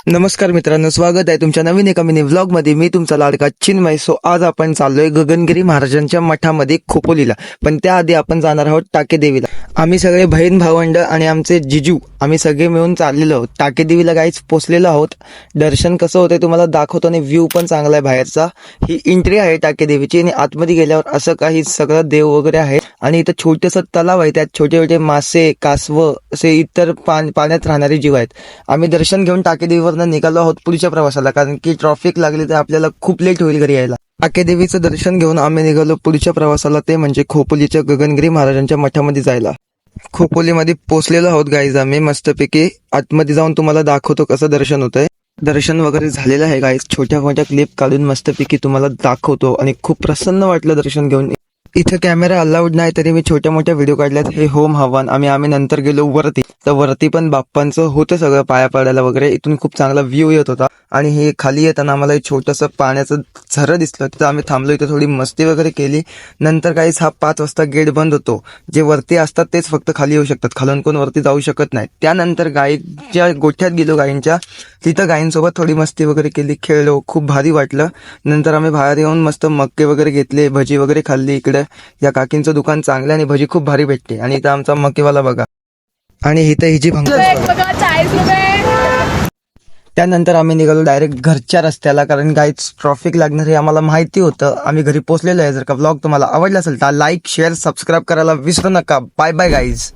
नमस्कार मित्रांनो, स्वागत आहे तुमच्या नवीन एका मिनी व्लॉग मध्ये. मी तुमचा लाडका चिन्मय. सो आज आपण चाललोय गगनगिरी महाराजांच्या मठामध्ये खोपोलीला. पण त्याआधी आपण जाणार आहोत टाकेदेवीला. आम्ही सगळे बहीण भावंड आणि आमचे जिजू आम्ही सगळे मिळून चाललेलो आहोत टाकेदेवीला. गाईच पोचलेलो आहोत. दर्शन कसं होतंय तुम्हाला दाखवतो आणि व्ह्यू पण चांगला आहे बाहेरचा. ही एंट्री आहे टाकेदेवीची आणि आतमध्ये गेल्यावर असं काही सगळं देव वगैरे आहे आणि इथं छोटंसं तलाव आहे. त्यात छोटे छोटे मासे, कासव असे इतर पाण्यात राहणारे जीव आहेत. आम्ही दर्शन घेऊन टाकेदेवीवर निघालो आहोत पुढच्या प्रवासाला, कारण की ट्रॅफिक लागली तर आपल्याला खूप लेट होईल घरी यायला. टाकेदेवीचं दर्शन घेऊन आम्ही निघालो पुढच्या प्रवासाला, ते म्हणजे खोपोलीच्या गगनगिरी महाराजांच्या मठामध्ये जायला. खोपोलीमध्ये पोहोचलेलो आहोत गाईज आम्ही. मस्तपैकी आतमध्ये जाऊन तुम्हाला दाखवतो कसं दर्शन होतंय. दर्शन वगैरे झालेलं आहे गाईज. छोट्या मोठ्या क्लिप काढून मस्तपैकी तुम्हाला दाखवतो आणि खूप प्रसन्न वाटलं दर्शन घेऊन. इथं कॅमेरा अलाउड नाही तरी मी छोट्या मोठ्या व्हिडिओ काढल्यात. हे होम हवन. आम्ही नंतर गेलो वरती, तर वरती पण बाप्पांचं होतं सगळं पाया पडायला वगैरे. इथून खूप चांगला व्ह्यू येत होता आणि हे खाली येताना आम्हाला एक छोटंसं पाण्याचं झरं दिसलं. तिथं आम्ही थांबलो, इथं थोडी मस्ती वगैरे केली. नंतर काहीच हा 5 वाजता गेट बंद होतो. जे वरती असतात तेच फक्त खाली येऊ शकतात, खालून कोण वरती जाऊ शकत नाही. त्यानंतर गाईच्या गोठ्यात गेलो गाईंच्या. तिथं गाईंसोबत थोडी मस्ती वगैरे केली, खेळलो, खूप भारी वाटलं. नंतर आम्ही बाहेर येऊन मस्त मक्के वगैरे घेतले, भजी वगैरे खाल्ली. इकडे या काकींचं दुकान चांगलं आणि भजी खूप भारी भेटते. आणि इथं आमचा मक्केवाला बघा. आणि इथं हिची त्यानंतर आम्ही निघालो डायरेक्ट घरच्या रस्त्याला, कारण गाईच ट्रॅफिक लागणार हे आम्हाला माहिती होतं. आम्ही घरी पोहोचलेलो आहे. जर का व्लॉग तुम्हाला आवडला असेल तर लाईक, शेअर, सबस्क्राईब करायला विसरू नका. Bye bye guys.